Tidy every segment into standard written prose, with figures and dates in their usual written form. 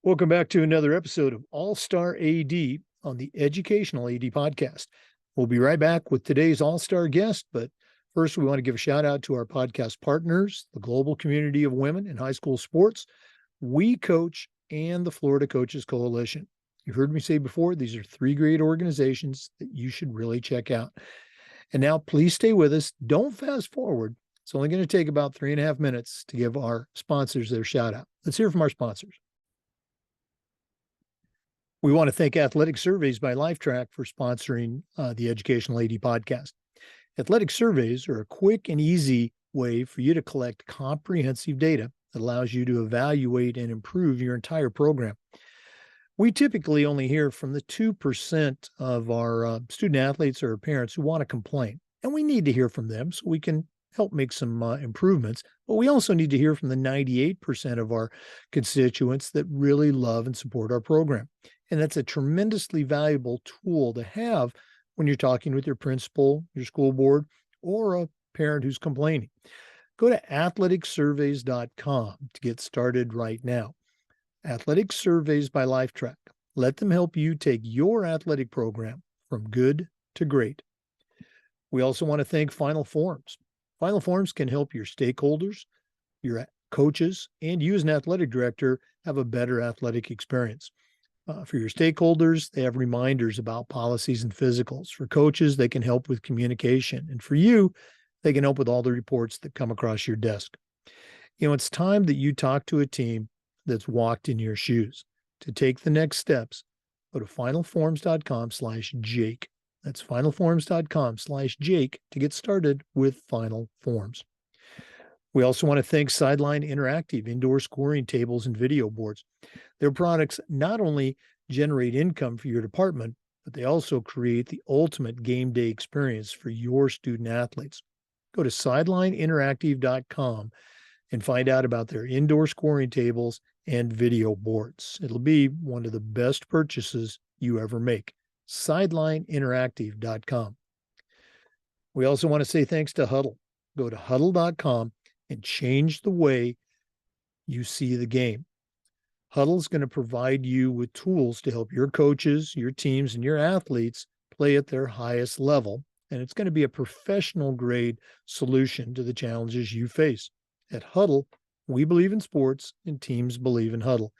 Welcome back to another episode of All-Star AD on the Educational AD Podcast. We'll be right back with today's All-Star guest, but first we want to give a shout out to our podcast partners, the global community of women in high school sports, We Coach, and the Florida Coaches Coalition. You've heard me say before, these are three great organizations that you should really check out. And now please stay with us. Don't fast forward. It's only going to take about 3.5 minutes to give our sponsors their shout out. Let's hear from our sponsors. We want to thank Athletic Surveys by Lifetrack for sponsoring the Educational AD Podcast. Athletic surveys are a quick and easy way for you to collect comprehensive data that allows you to evaluate and improve your entire program. We typically only hear from the 2% of our student athletes or parents who want to complain, and we need to hear from them so we can help make some improvements. But we also need to hear from the 98% of our constituents that really love and support our program. And that's a tremendously valuable tool to have when you're talking with your principal, your school board, or a parent who's complaining. Go to athleticsurveys.com to get started right now. Athletic Surveys by Lifetrack. Let them help you take your athletic program from good to great. We also want to thank Final Forms. Final Forms can help your stakeholders, your coaches, and you as an athletic director have a better athletic experience. For your stakeholders, they have reminders about policies and physicals. For coaches, they can help with communication. And for you, they can help with all the reports that come across your desk. You know, it's time that you talk to a team that's walked in your shoes. To take the next steps, go to finalforms.com/Jake. That's finalforms.com/Jake to get started with Final Forms. We also want to thank Sideline Interactive indoor scoring tables and video boards. Their products not only generate income for your department, but they also create the ultimate game day experience for your student athletes. Go to sidelineinteractive.com and find out about their indoor scoring tables and video boards. It'll be one of the best purchases you ever make. Sidelineinteractive.com. We also want to say thanks to Huddle. Go to huddle.com and change the way you see the game. Huddle's going to provide you with tools to help your coaches, your teams, and your athletes play at their highest level. And it's going to be a professional grade solution to the challenges you face. At Huddle, we believe in sports and teams believe in Huddle.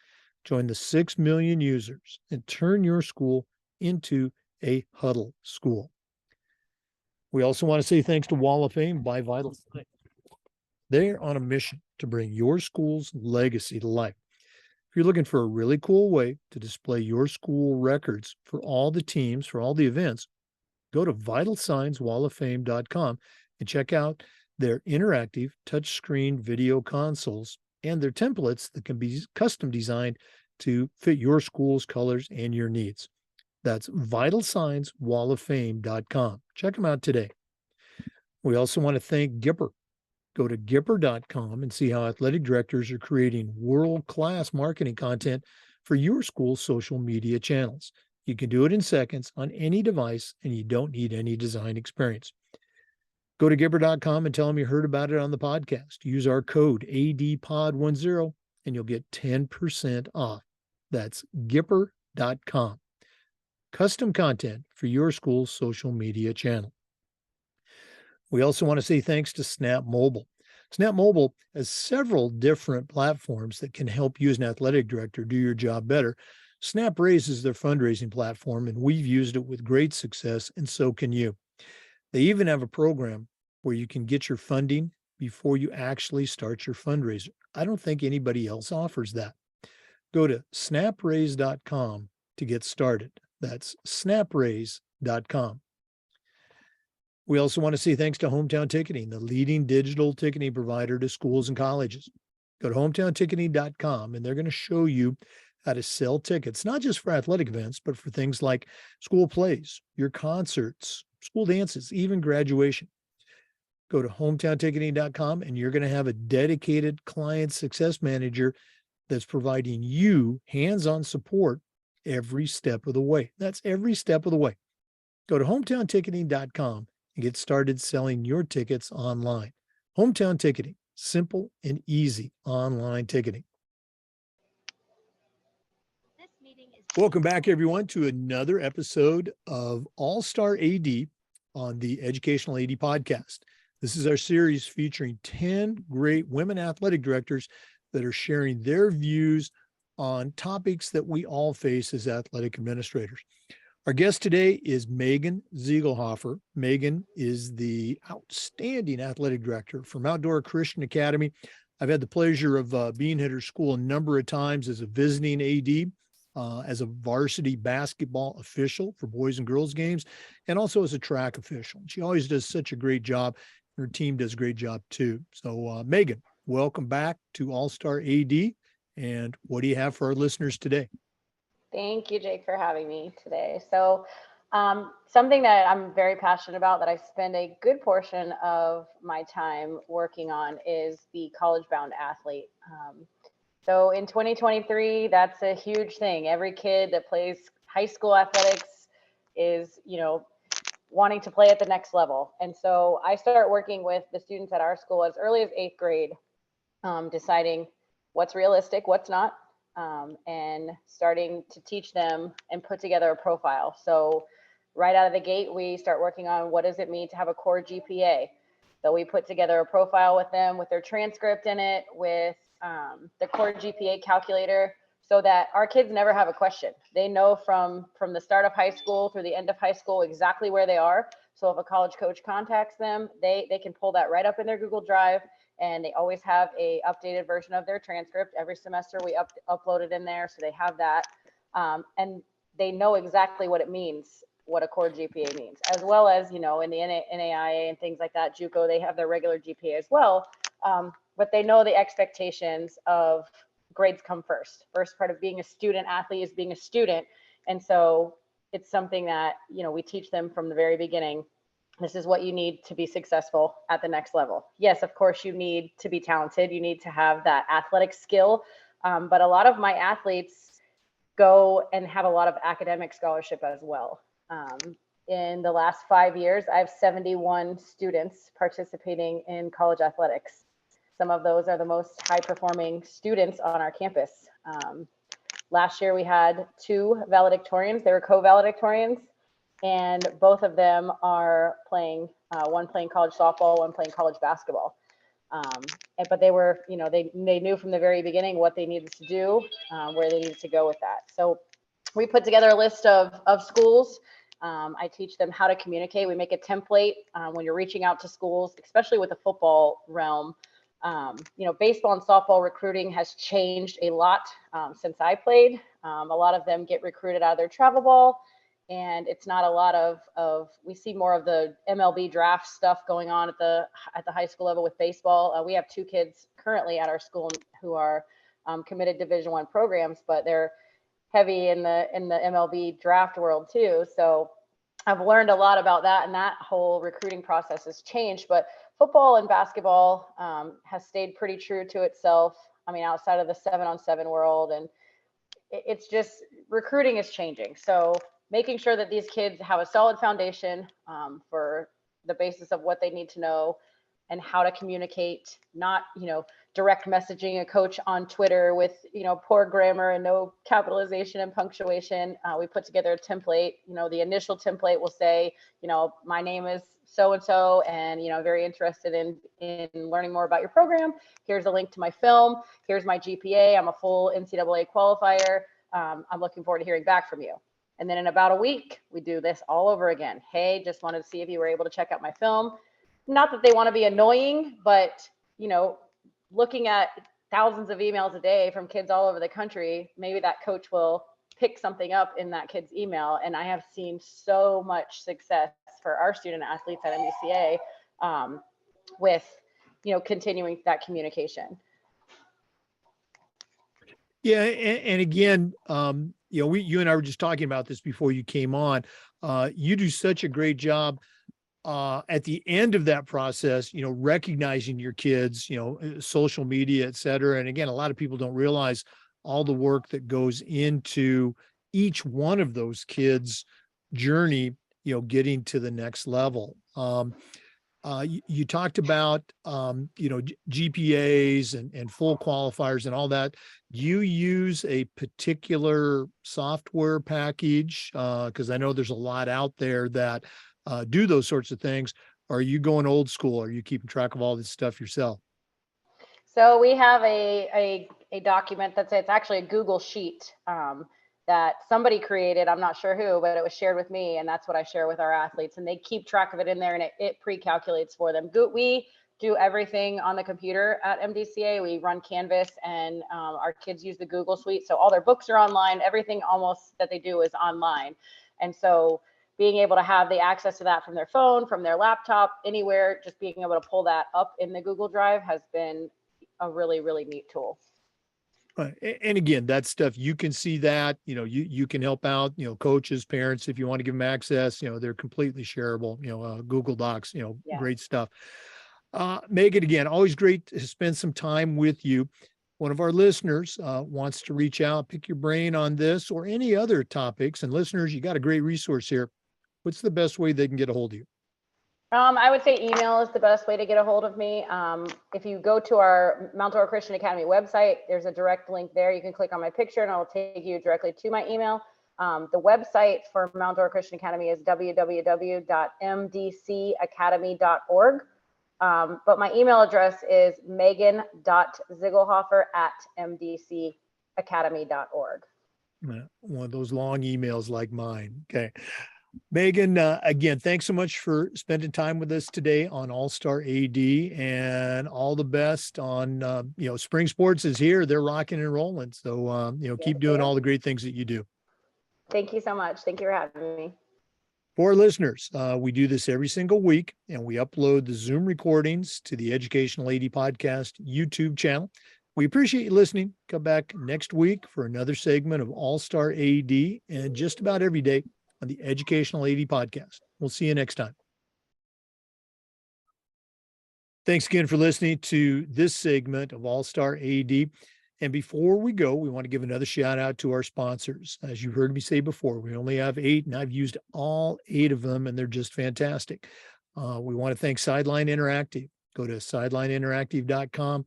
Join the 6 million users and turn your school into a Huddle school. We also want to say thanks to Wall of Fame by Vital Signs. They're on a mission to bring your school's legacy to life. If you're looking for a really cool way to display your school records for all the teams, for all the events, go to vitalsignswalloffame.com and check out their interactive touchscreen video consoles and their templates that can be custom designed to fit your school's colors and your needs. That's vitalsignswalloffame.com. Check them out today. We also want to thank Gipper. Go to Gipper.com and see how athletic directors are creating world-class marketing content for your school's social media channels. You can do it in seconds on any device, and you don't need any design experience. Go to Gipper.com and tell them you heard about it on the podcast. Use our code ADPOD10 and you'll get 10% off. That's Gipper.com. Custom content for your school's social media channel. We also want to say thanks to Snap Mobile. Snap Mobile has several different platforms that can help you as an athletic director do your job better. Snap Raise is their fundraising platform, and we've used it with great success, and so can you. They even have a program where you can get your funding before you actually start your fundraiser. I don't think anybody else offers that. Go to snapraise.com to get started. That's snapraise.com. We also want to say thanks to Hometown Ticketing, the leading digital ticketing provider to schools and colleges. Go to hometownticketing.com and they're going to show you how to sell tickets, not just for athletic events, but for things like school plays, your concerts, school dances, even graduation. Go to hometownticketing.com and you're going to have a dedicated client success manager that's providing you hands-on support every step of the way. That's every step of the way. Go to hometownticketing.com and get started selling your tickets online. Hometown Ticketing, simple and easy online ticketing. Welcome back, everyone, to another episode of All-Star AD on the Educational AD Podcast. This is our series featuring 10 great women athletic directors that are sharing their views on topics that we all face as athletic administrators. Our guest today is Megan Ziegelhofer. Megan is the outstanding athletic director for Mount Dora Christian Academy. I've had the pleasure of being at her school a number of times as a visiting AD, as a varsity basketball official for boys and girls games, and also as a track official. She always does such a great job. Her team does a great job too. So Megan, welcome back to All-Star AD. And what do you have for our listeners today? Thank you, Jake, for having me today. So something that I'm very passionate about that I spend a good portion of my time working on is the college-bound athlete. So in 2023, that's a huge thing. Every kid that plays high school athletics is, wanting to play at the next level. And so I start working with the students at our school as early as 8th grade, deciding what's realistic, what's not, and starting to teach them and put together a profile. So right out of the gate, we start working on what does it mean to have a core GPA. So we put together a profile with them with their transcript in it, with the core GPA calculator, so that our kids never have a question. They know from the start of high school through the end of high school exactly where they are. So if a college coach contacts them, they can pull that right up in their Google Drive, and they always have a updated version of their transcript. Every semester we upload it in there, so they have that, and they know exactly what it means, what a core GPA means, as well as, in the NAIA and things like that, JUCO, they have their regular GPA as well. But they know the expectations of grades come first. First part of being a student athlete is being a student. And so it's something that, we teach them from the very beginning. This is what you need to be successful at the next level. Yes, of course, you need to be talented. You need to have that athletic skill. But a lot of my athletes go and have a lot of academic scholarship as well. In the last 5 years, I have 71 students participating in college athletics. Some of those are the most high performing students on our campus. Last year we had 2 valedictorians. They were co-valedictorians, and both of them are playing, one playing college softball, one playing college basketball. But they were, they knew from the very beginning what they needed to do, where they needed to go with that. So we put together a list of schools. I teach them how to communicate. We make a template when you're reaching out to schools, especially with the football realm. Baseball and softball recruiting has changed a lot since I played. A lot of them get recruited out of their travel ball, and it's not a lot of we see more of the MLB draft stuff going on at the high school level with baseball. We have 2 kids currently at our school who are committed Division I programs, but they're heavy in the MLB draft world too. So I've learned a lot about that, and that whole recruiting process has changed. But football and basketball has stayed pretty true to itself. I mean, outside of the 7-on-7 world, and it's just recruiting is changing. So making sure that these kids have a solid foundation for the basis of what they need to know and how to communicate, not, direct messaging a coach on Twitter with, poor grammar and no capitalization and punctuation. We put together a template. The initial template will say, my name is so-and-so, and, very interested in learning more about your program. Here's a link to my film. Here's my GPA. I'm a full NCAA qualifier. I'm looking forward to hearing back from you. And then in about a week, we do this all over again. Hey, just wanted to see if you were able to check out my film. Not that they want to be annoying, but, looking at thousands of emails a day from kids all over the country, maybe that coach will pick something up in that kid's email. And I have seen so much success for our student athletes at MDCA with, continuing that communication. Yeah, and again, you and I were just talking about this before you came on. You do such a great job at the end of that process, recognizing your kids, social media, et cetera. And again, a lot of people don't realize all the work that goes into each one of those kids' journey, getting to the next level. You talked about, GPAs and full qualifiers and all that. Do you use a particular software package? Because I know there's a lot out there that do those sorts of things. Are you going old school? Are you keeping track of all this stuff yourself? So we have a document that's, it's actually a Google sheet that somebody created. I'm not sure who, but it was shared with me, and that's what I share with our athletes. And they keep track of it in there, and it pre-calculates for them. We do everything on the computer at MDCA. We run Canvas, and our kids use the Google Suite. So all their books are online. Everything almost that they do is online. And so being able to have the access to that from their phone, from their laptop, anywhere, just being able to pull that up in the Google Drive has been a really, really neat tool. And again, that stuff, you can see that, you can help out, coaches, parents, if you want to give them access, they're completely shareable, Google Docs, Yeah. great stuff. Megan, again, always great to spend some time with you. One of our listeners wants to reach out, pick your brain on this or any other topics. And listeners, you got a great resource here. What's the best way they can get a hold of you? I would say email is the best way to get a hold of me. If you go to our Mount Dora Christian Academy website, there's a direct link there. You can click on my picture and it'll take you directly to my email. The website for Mount Dora Christian Academy is www.mdcacademy.org. But my email address is megan.ziegelhofer@mdcacademy.org. One of those long emails like mine. Okay. Megan, again, thanks so much for spending time with us today on All-Star AD, and all the best on, spring sports is here. They're rocking and rolling. So, keep doing all the great things that you do. Thank you so much. Thank you for having me. For our listeners, we do this every single week, and we upload the Zoom recordings to the Educational AD Podcast YouTube channel. We appreciate you listening. Come back next week for another segment of All-Star AD, and just about every day on the Educational AD Podcast. We'll see you next time. Thanks again for listening to this segment of All-Star AD. And before we go, we want to give another shout out to our sponsors. As you heard me say before, we only have 8, and I've used all 8 of them, and they're just fantastic. We want to thank Sideline Interactive. Go to sidelineinteractive.com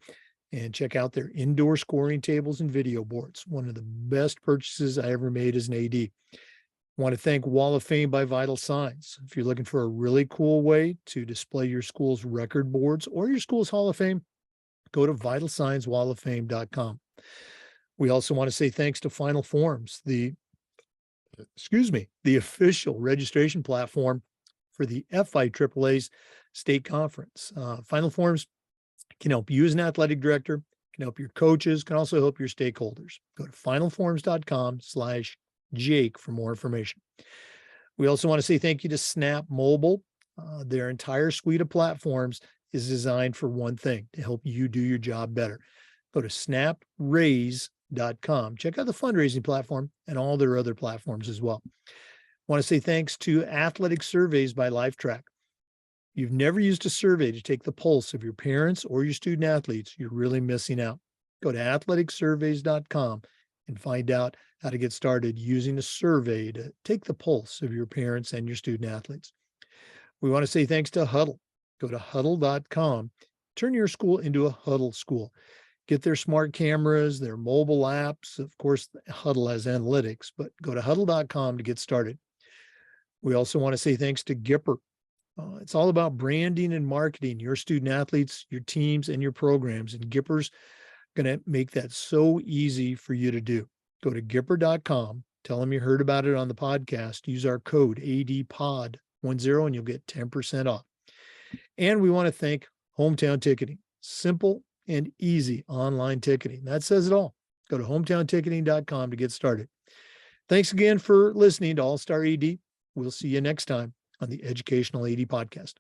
and check out their indoor scoring tables and video boards. One of the best purchases I ever made as an AD. Want to thank Wall of Fame by Vital Signs. If you're looking for a really cool way to display your school's record boards or your school's Hall of Fame, go to vitalsignswalloffame.com. We also want to say thanks to Final Forms, the official registration platform for the FIAAA's state conference. Final Forms can help you as an athletic director, can help your coaches, can also help your stakeholders. Go to finalforms.com/Jake for more information. We also want to say thank you to Snap Mobile. Their entire suite of platforms is designed for one thing, to help you do your job better. Go to snapraise.com. Check out the fundraising platform and all their other platforms as well. Want to say thanks to Athletic Surveys by LifeTrack. You've never used a survey to take the pulse of your parents or your student athletes, you're really missing out. Go to athleticsurveys.com and find out how to get started using a survey to take the pulse of your parents and your student athletes. We want to say thanks to Huddle. Go to huddle.com. Turn your school into a Huddle school. Get their smart cameras, their mobile apps. Of course, Huddle has analytics, but go to huddle.com to get started. We also want to say thanks to Gipper. It's all about branding and marketing your student athletes, your teams, and your programs. And Gipper's going to make that so easy for you to do. Go to Gipper.com. Tell them you heard about it on the podcast. Use our code ADPOD10 and you'll get 10% off. And we want to thank Hometown Ticketing. Simple and easy online ticketing. That says it all. Go to hometownticketing.com to get started. Thanks again for listening to All-Star AD. We'll see you next time on the Educational AD Podcast.